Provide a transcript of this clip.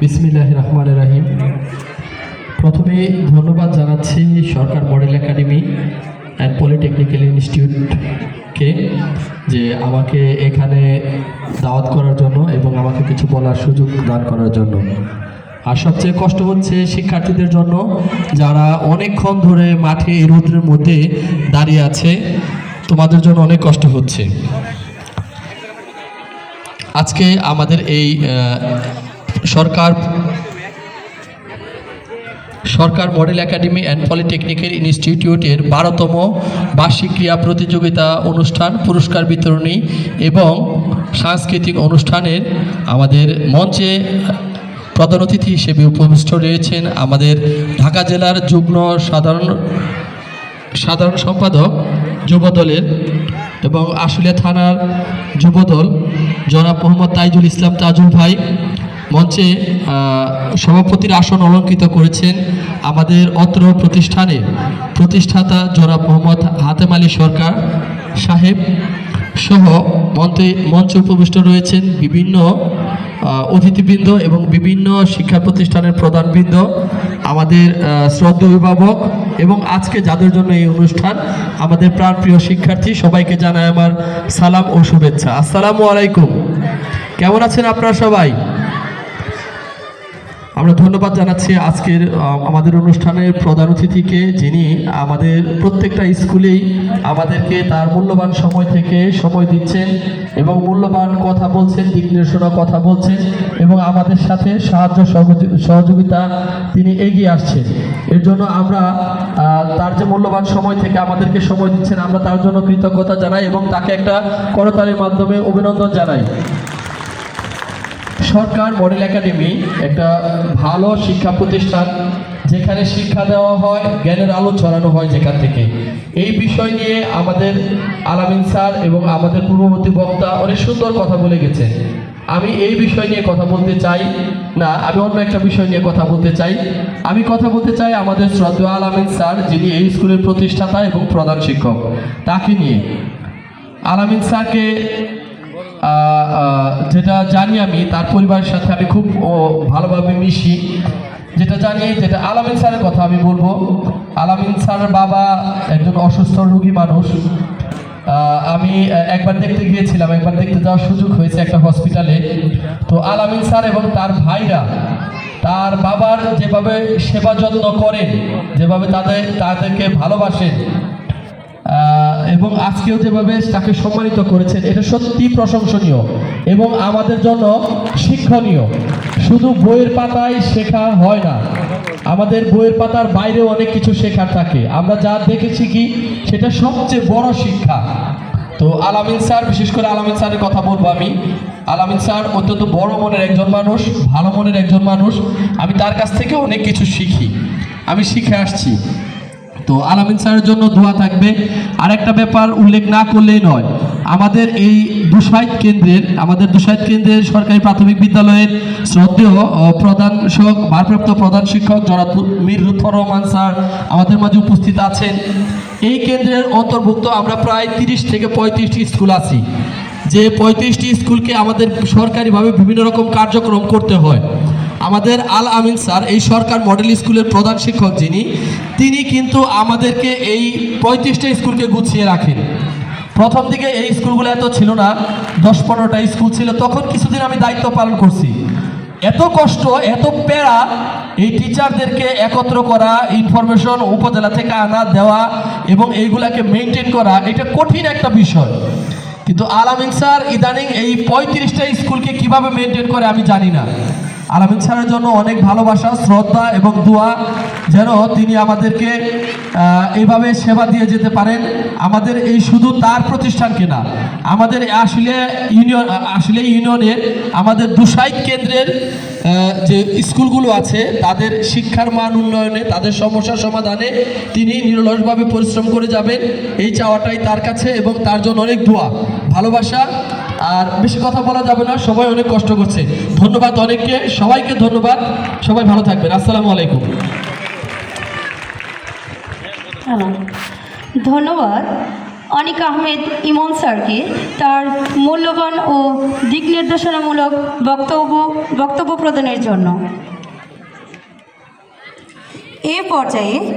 বিসমিল্লাহির রহমানির রহিম। প্রথমে ধন্যবাদ জানাচ্ছি সরকার মডেল একাডেমি অ্যান্ড পলিটেকনিক্যাল ইনস্টিটিউটকে যে আমাকে এখানে দাওয়াত করার জন্য এবং আমাকে কিছু বলার সুযোগ দান করার জন্য। আর সবচেয়ে কষ্ট হচ্ছে শিক্ষার্থীদের জন্য, যারা অনেকক্ষণ ধরে মাঠে এই রোদের মধ্যে দাঁড়িয়ে আছে, তোমাদের জন্য অনেক কষ্ট হচ্ছে। আজকে আমাদের এই সরকার মডেল একাডেমি অ্যান্ড পলিটেকনিক্যাল ইনস্টিটিউটের 12তম বার্ষিক ক্রীড়া প্রতিযোগিতা অনুষ্ঠান, পুরস্কার বিতরণী এবং সাংস্কৃতিক অনুষ্ঠানের আমাদের মঞ্চে প্রধান অতিথি হিসেবে উপবিষ্ট রয়েছেন আমাদের ঢাকা জেলার যুগ্ম সাধারণ সম্পাদক যুবদলের এবং আশুলিয়া থানার যুবদল জনাব মোহাম্মদ তাইজুল ইসলাম তাজুল ভাই। মঞ্চে সভাপতির আসন অলঙ্কৃত করেছেন আমাদের অত্র প্রতিষ্ঠানের প্রতিষ্ঠাতা জনাব মোহাম্মদ হাতেম আলী সরকার সাহেব সহ মঞ্চে উপবিষ্ট রয়েছেন বিভিন্ন অতিথিবৃন্দ এবং বিভিন্ন শিক্ষা প্রতিষ্ঠানের প্রধানবৃন্দ, আমাদের শ্রদ্ধেয় অভিভাবক এবং আজকে যাদের জন্য এই অনুষ্ঠান, আমাদের প্রাণপ্রিয় শিক্ষার্থী, সবাইকে জানাই আমার সালাম ও শুভেচ্ছা। আসসালামু আলাইকুম। কেমন আছেন আপনারা সবাই? আমরা ধন্যবাদ জানাচ্ছি আজকের আমাদের অনুষ্ঠানের প্রধান অতিথিকে, যিনি আমাদের প্রত্যেকটা স্কুলেই আমাদেরকে তার মূল্যবান সময় থেকে সময় দিচ্ছেন এবং মূল্যবান কথা বলছেন, দিক নির্দেশনা কথা বলছেন এবং আমাদের সাথে সাহায্য সহযোগিতা তিনি এগিয়ে আসছেন। এর জন্য আমরা তার যে মূল্যবান সময় থেকে আমাদেরকে সময় দিচ্ছেন, আমরা তার জন্য কৃতজ্ঞতা জানাই এবং তাকে একটা করতালির মাধ্যমে অভিনন্দন জানাই। সরকার মডেল একাডেমি একটা ভালো শিক্ষা প্রতিষ্ঠান, যেখানে শিক্ষা দেওয়া হয়, জ্ঞানের আলো ছড়ানো হয় যেখান থেকে। এই বিষয় নিয়ে আমাদের আলামিন স্যার এবং আমাদের পূর্ববর্তী বক্তা অনেক সুন্দর কথা বলে গেছেন। আমি এই বিষয় নিয়ে কথা বলতে চাই না, আমি অন্য একটা বিষয় নিয়ে কথা বলতে চাই। আমি কথা বলতে চাই আমাদের শ্রদ্ধেয় আলামিন স্যার, যিনি এই স্কুলের প্রতিষ্ঠাতা এবং প্রধান শিক্ষক, তাকে নিয়ে। আলামিন স্যারকে যেটা জানি, আমি তার পরিবারের সাথে আমি খুব ভালোভাবে মিশি, যেটা জানি, যেটা আলামিন স্যারের কথা আমি বলবো। আলামিন স্যারের বাবা একজন অসুস্থ রোগী মানুষ। আমি একবার দেখতে গিয়েছিলাম, একবার দেখতে যাওয়ার সুযোগ হয়েছে একটা হসপিটালে। তো আলামিন স্যার এবং তার ভাইরা তার বাবার যেভাবে সেবা যত্ন করেন, যেভাবে তাদেরকে ভালোবাসেন এবং আজকেও যেভাবে তাকে সম্মানিত করেছেন, এটা সত্যি প্রশংসনীয় এবং আমাদের জন্য শিক্ষণীয়। শুধু বইয়ের পাতায় শেখা হয় না, আমাদের বইয়ের পাতার বাইরেও অনেক কিছু শেখার থাকে। আমরা যা দেখেছি কি, সেটা সবচেয়ে বড় শিক্ষা। তো আলামিন স্যার, বিশেষ করে আলামিন স্যারের কথা বলবো আমি। আলামিন স্যার অত্যন্ত বড় মনের একজন মানুষ, ভালো মনের একজন মানুষ। আমি তার কাছ থেকে অনেক কিছু শিখি, আমি শিখে আসছি। তো আলামিন স্যারের জন্য দোয়া থাকবে। আরেকটা ব্যাপার উল্লেখ না করলেই নয়, আমাদের এই দুসাইদ কেন্দ্রের সরকারি প্রাথমিক বিদ্যালয়ের শ্রদ্ধেয় ভারপ্রাপ্ত প্রধান শিক্ষক জনাব মীর লুৎফর রহমান স্যার আমাদের মাঝে উপস্থিত আছেন। এই কেন্দ্রের অন্তর্ভুক্ত আমরা প্রায় 30 থেকে 35টি স্কুল আছি, যে 35টি স্কুলকে আমাদের সরকারিভাবে বিভিন্ন রকম কার্যক্রম করতে হয়। আমাদের আল আমিন স্যার, এই সরকার মডেল স্কুলের প্রধান শিক্ষক যিনি, তিনি কিন্তু আমাদেরকে এই 35টা স্কুলকে গুছিয়ে রাখেন। প্রথম দিকে এই স্কুলগুলো এত ছিল না, 10-15টা স্কুল ছিল। তখন কিছুদিন আমি দায়িত্ব পালন করছি। এত কষ্ট, এত প্যারা, এই টিচারদেরকে একত্র করা, ইনফরমেশন উপজেলা থেকে আনা দেওয়া এবং এইগুলাকে মেনটেন করা, এটা কঠিন একটা বিষয়। কিন্তু আলামিন স্যার ইদানিং এই 35টা স্কুলকে কিভাবে মেনটেন করে আমি জানি না। আলামিন স্যারের জন্য অনেক ভালোবাসা, শ্রদ্ধা এবং দোয়া, যেন তিনি আমাদেরকে এইভাবে সেবা দিয়ে যেতে পারেন। আমাদের এই শুধু তার প্রতিষ্ঠানকে না, আমাদের আশুলিয়া ইউনিয়নের আমাদের দুসাইদ কেন্দ্রের যে স্কুলগুলো আছে, তাদের শিক্ষার মান উন্নয়নে, তাদের সমস্যার সমাধানে তিনি নিরলসভাবে পরিশ্রম করে যাবেন, এই চাওয়াটাই তার কাছে এবং তার জন্য অনেক দোয়া, ভালোবাসা। আর বেশি কথা বলা যাবে না, সবাই অনেক কষ্ট করছে। ধন্যবাদ অনেককে, সবাইকে ধন্যবাদ। সবাই ভালো থাকবেন। আসসালামু আলাইকুম। ধন্যবাদ। অনিক আহমেদ ইমন স্যারকে তার মূল্যবান ও দিক নির্দেশনামূলক বক্তব্য প্রদানের জন্য। এ পর্যায়ে